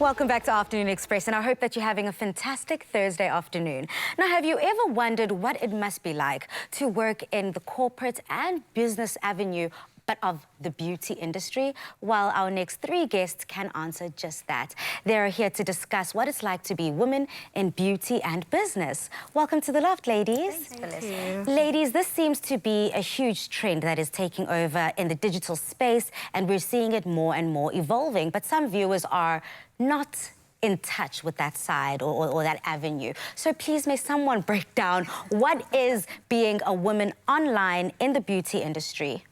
Welcome back to Afternoon Express, and I hope that you're having a fantastic Thursday afternoon. Now, have you ever wondered what it must be like to work in the corporate and business avenue but of the beauty industry? Well, our next three guests can answer just that. They're here to discuss what it's like to be women in beauty and business. Welcome to the loft, ladies. Thank you. Ladies, this seems to be a huge trend that is taking over in the digital space, and we're seeing it more and more evolving. But some viewers are not in touch with that side or that avenue. So please, may someone break down what is being a woman online in the beauty industry?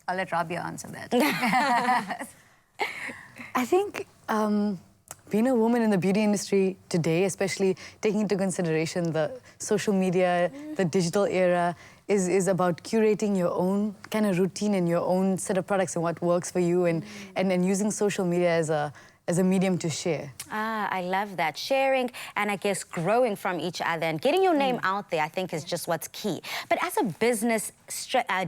I'll let Rabia answer that. I think being a woman in the beauty industry today, especially taking into consideration the social media, the digital era, is about curating your own kind of routine and your own set of products and what works for you, and using social media as a medium to share. I love that. Sharing and I guess growing from each other and getting your name out there, I think, is just what's key. But as a business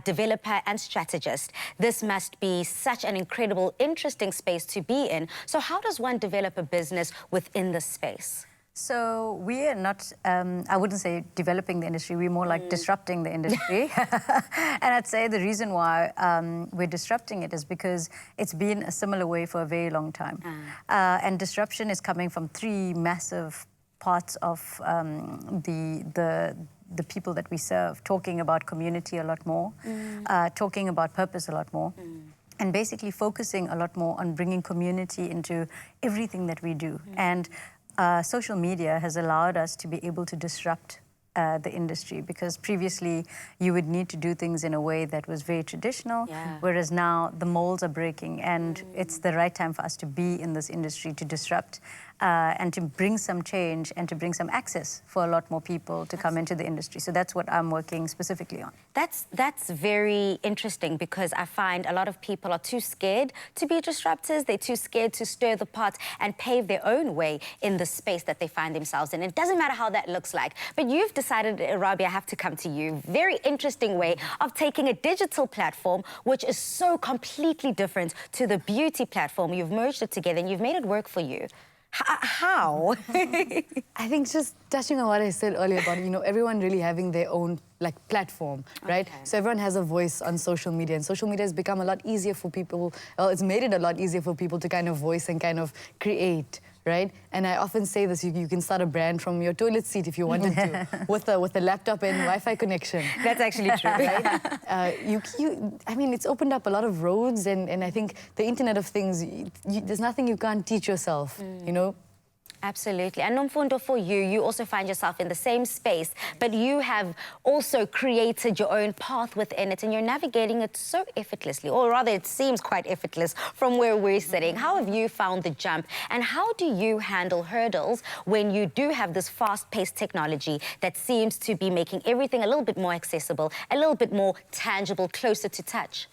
developer and strategist, this must be such an incredible, interesting space to be in. So how does one develop a business within this space? So we are not, I wouldn't say developing the industry, we're more like disrupting the industry. And I'd say the reason why we're disrupting it is because it's been a similar way for a very long time. And disruption is coming from three massive parts of the people that we serve, talking about community a lot more, talking about purpose a lot more, and basically focusing a lot more on bringing community into everything that we do. And social media has allowed us to be able to disrupt the industry, because previously you would need to do things in a way that was very traditional, whereas now the molds are breaking, and it's the right time for us to be in this industry to disrupt and to bring some change and to bring some access for a lot more people to come into the industry. So that's what I'm working specifically on. That's very interesting, because I find a lot of people are too scared to be disruptors. They're too scared to stir the pot and pave their own way in the space that they find themselves in. It doesn't matter how that looks like. But you've decided, Rabia, I have to come to you. Very interesting way of taking a digital platform, which is so completely different to the beauty platform. You've merged it together and you've made it work for you. How? I think just touching on what I said earlier about, everyone really having their own platform, right? Okay. So everyone has a voice on social media, and social media has become a lot easier for people. Well, it's made it a lot easier for people to kind of voice and kind of create, right? And I often say this: you can start a brand from your toilet seat if you wanted to, with a laptop and Wi-Fi connection. That's actually true. Right? I mean, it's opened up a lot of roads, and I think the Internet of Things, there's nothing you can't teach yourself, Absolutely. And Nomfundo, for you, you also find yourself in the same space, but you have also created your own path within it, and you're navigating it so effortlessly, or rather it seems quite effortless from where we're sitting. How have you found the jump, and how do you handle hurdles when you do have this fast-paced technology that seems to be making everything a little bit more accessible, a little bit more tangible, closer to touch?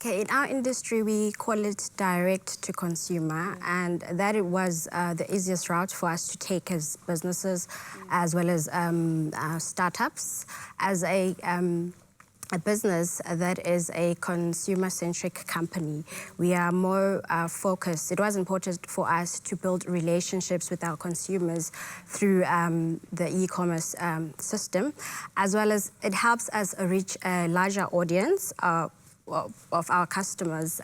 Okay, in our industry, we call it direct to consumer, and that it was the easiest route for us to take as businesses, as well as startups. As a business that is a consumer-centric company, we are more focused. It was important for us to build relationships with our consumers through the e-commerce system, as well as it helps us reach a larger audience of our customers.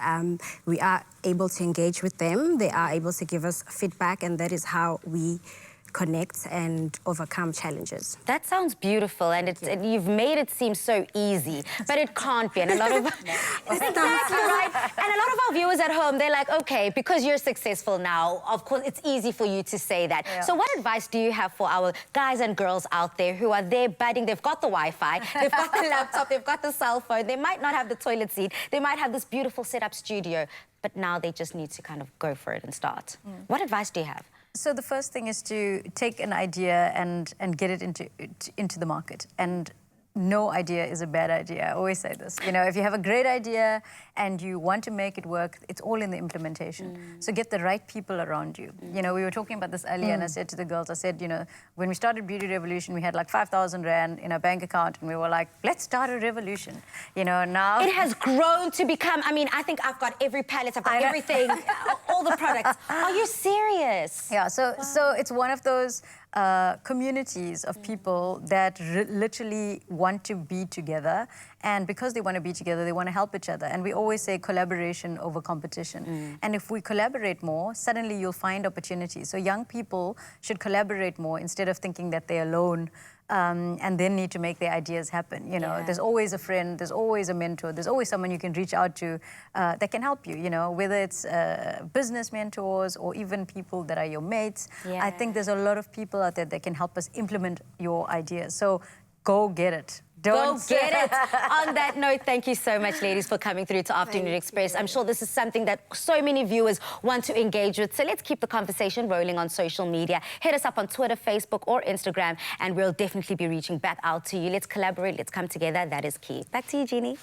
We are able to engage with them. They are able to give us feedback, and that is how we connect and overcome challenges. That sounds beautiful, and you've made it seem so easy, but it can't be. And a lot of exactly right. And a lot of our viewers at home, they're like, okay, because you're successful now, of course, it's easy for you to say that. Yeah. So what advice do you have for our guys and girls out there who are there budding? They've got the Wi-Fi, they've got the laptop, they've got the cell phone, they might not have the toilet seat, they might have this beautiful setup studio, but now they just need to kind of go for it and start. What advice do you have? So the first thing is to take an idea and get it into the market, and no idea is a bad idea. I always say this. You know, if you have a great idea and you want to make it work, it's all in the implementation. So get the right people around you. You know, we were talking about this earlier and I said to the girls, I said, you know, when we started Beauty Revolution, we had like 5,000 Rand in our bank account and we were like, let's start a revolution. You know, now... It has grown to become, I mean, I think I've got every palette, I've got everything, all the products. Are you serious? Yeah, so it's one of those communities of people that literally want to be together, and because they want to be together, they want to help each other. And we always say collaboration over competition. And if we collaborate more, suddenly you'll find opportunities. So young people should collaborate more instead of thinking that they're alone and then need to make their ideas happen. You know, there's always a friend, there's always a mentor, there's always someone you can reach out to that can help you, you know, whether it's business mentors or even people that are your mates. I think there's a lot of people out there that can help us implement your ideas. So go get it. Go get it. On that note, thank you so much, ladies, for coming through to Afternoon Express. I'm sure this is something that so many viewers want to engage with. So let's keep the conversation rolling on social media. Hit us up on Twitter, Facebook, or Instagram, and we'll definitely be reaching back out to you. Let's collaborate. Let's come together. That is key. Back to you, Jeannie.